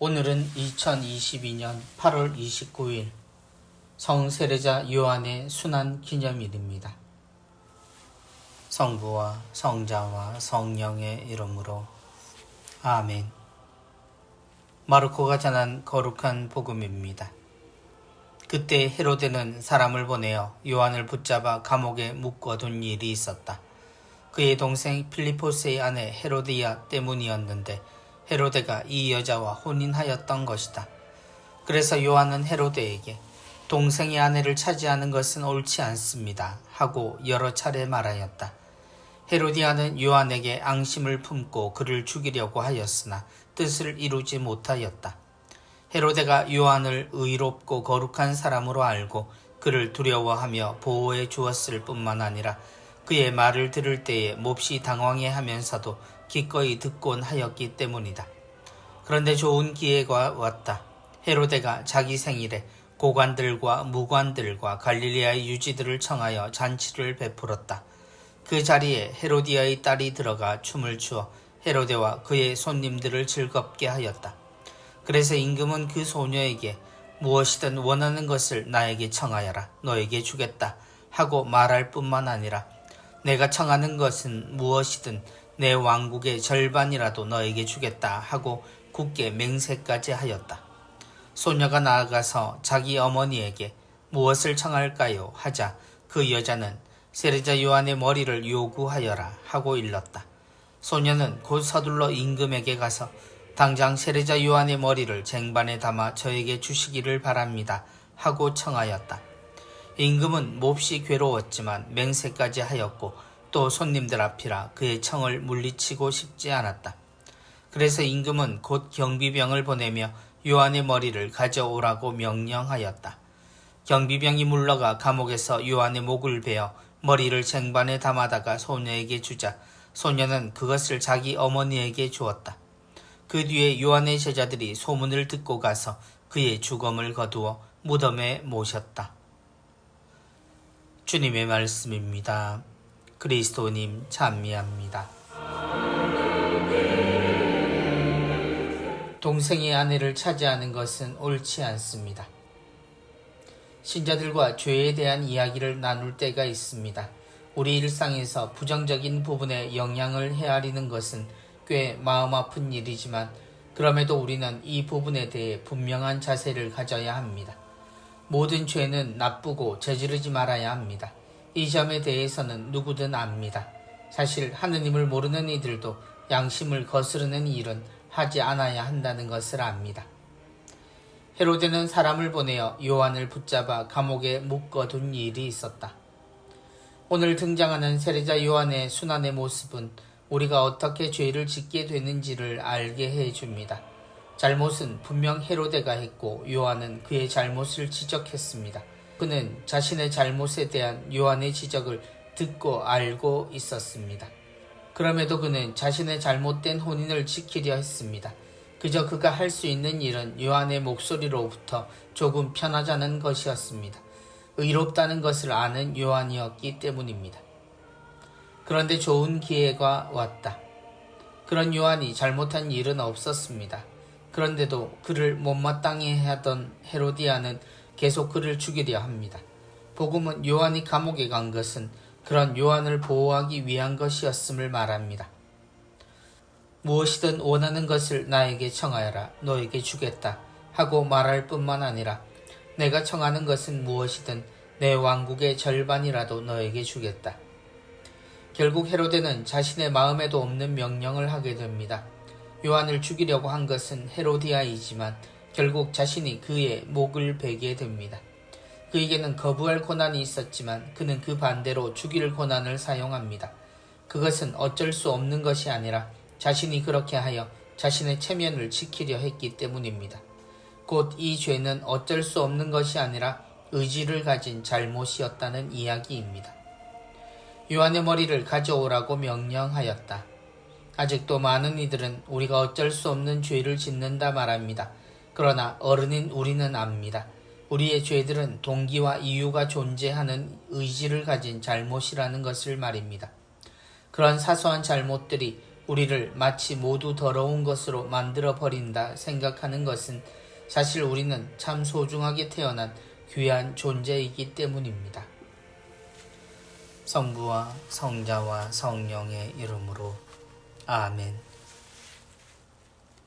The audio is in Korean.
오늘은 2022년 8월 29일 성 세례자 요한의 순환 기념일입니다. 성부와 성자와 성령의 이름으로 아멘. 마르코가 전한 거룩한 복음입니다. 그때 헤로데는 사람을 보내어 요한을 붙잡아 감옥에 묶어둔 일이 있었다. 그의 동생 필리포스의 아내 헤로디아 때문이었는데 헤로데가 이 여자와 혼인하였던 것이다. 그래서 요한은 헤로데에게 동생의 아내를 차지하는 것은 옳지 않습니다 하고 여러 차례 말하였다. 헤로디아는 요한에게 앙심을 품고 그를 죽이려고 하였으나 뜻을 이루지 못하였다. 헤로데가 요한을 의롭고 거룩한 사람으로 알고 그를 두려워하며 보호해 주었을 뿐만 아니라 그의 말을 들을 때에 몹시 당황해하면서도 기꺼이 듣곤 하였기 때문이다. 그런데 좋은 기회가 왔다. 헤로데가 자기 생일에 고관들과 무관들과 갈릴리아의 유지들을 청하여 잔치를 베풀었다. 그 자리에 헤로디아의 딸이 들어가 춤을 추어 헤로데와 그의 손님들을 즐겁게 하였다. 그래서 임금은 그 소녀에게 무엇이든 원하는 것을 나에게 청하여라. 너에게 주겠다 하고 말할 뿐만 아니라 내가 청하는 것은 무엇이든 내 왕국의 절반이라도 너에게 주겠다 하고 굳게 맹세까지 하였다. 소녀가 나아가서 자기 어머니에게 무엇을 청할까요? 하자 그 여자는 세례자 요한의 머리를 요구하여라 하고 일렀다. 소녀는 곧 서둘러 임금에게 가서 당장 세례자 요한의 머리를 쟁반에 담아 저에게 주시기를 바랍니다 하고 청하였다. 임금은 몹시 괴로웠지만 맹세까지 하였고 또 손님들 앞이라 그의 청을 물리치고 싶지 않았다. 그래서 임금은 곧 경비병을 보내며 요한의 머리를 가져오라고 명령하였다. 경비병이 물러가 감옥에서 요한의 목을 베어 머리를 쟁반에 담아다가 소녀에게 주자 소녀는 그것을 자기 어머니에게 주었다. 그 뒤에 요한의 제자들이 소문을 듣고 가서 그의 죽음을 거두어 무덤에 모셨다. 주님의 말씀입니다. 그리스도님 찬미합니다. 동생의 아내를 차지하는 것은 옳지 않습니다. 신자들과 죄에 대한 이야기를 나눌 때가 있습니다. 우리 일상에서 부정적인 부분에 영향을 헤아리는 것은 꽤 마음 아픈 일이지만 그럼에도 우리는 이 부분에 대해 분명한 자세를 가져야 합니다. 모든 죄는 나쁘고 저지르지 말아야 합니다. 이 점에 대해서는 누구든 압니다. 사실 하느님을 모르는 이들도 양심을 거스르는 일은 하지 않아야 한다는 것을 압니다. 헤로데는 사람을 보내어 요한을 붙잡아 감옥에 묶어둔 일이 있었다. 오늘 등장하는 세례자 요한의 순환의 모습은 우리가 어떻게 죄를 짓게 되는지를 알게 해줍니다. 잘못은 분명 헤로데가 했고 요한은 그의 잘못을 지적했습니다. 그는 자신의 잘못에 대한 요한의 지적을 듣고 알고 있었습니다. 그럼에도 그는 자신의 잘못된 혼인을 지키려 했습니다. 그저 그가 할 수 있는 일은 요한의 목소리로부터 조금 편하자는 것이었습니다. 의롭다는 것을 아는 요한이었기 때문입니다. 그런데 좋은 기회가 왔다. 그런 요한이 잘못한 일은 없었습니다. 그런데도 그를 못마땅해 하던 헤로디아는 계속 그를 죽이려 합니다. 복음은 요한이 감옥에 간 것은 그런 요한을 보호하기 위한 것이었음을 말합니다. 무엇이든 원하는 것을 나에게 청하여라. 너에게 주겠다 하고 말할 뿐만 아니라 내가 청하는 것은 무엇이든 내 왕국의 절반이라도 너에게 주겠다. 결국 헤로데는 자신의 마음에도 없는 명령을 하게 됩니다. 요한을 죽이려고 한 것은 헤로디아이지만 결국 자신이 그의 목을 베게 됩니다. 그에게는 거부할 권한이 있었지만 그는 그 반대로 죽일 권한을 사용합니다. 그것은 어쩔 수 없는 것이 아니라 자신이 그렇게 하여 자신의 체면을 지키려 했기 때문입니다. 곧 이 죄는 어쩔 수 없는 것이 아니라 의지를 가진 잘못이었다는 이야기입니다. 요한의 머리를 가져오라고 명령하였다. 아직도 많은 이들은 우리가 어쩔 수 없는 죄를 짓는다 말합니다. 그러나 어른인 우리는 압니다. 우리의 죄들은 동기와 이유가 존재하는 의지를 가진 잘못이라는 것을 말입니다. 그런 사소한 잘못들이 우리를 마치 모두 더러운 것으로 만들어 버린다 생각하는 것은 사실 우리는 참 소중하게 태어난 귀한 존재이기 때문입니다. 성부와 성자와 성령의 이름으로 아멘.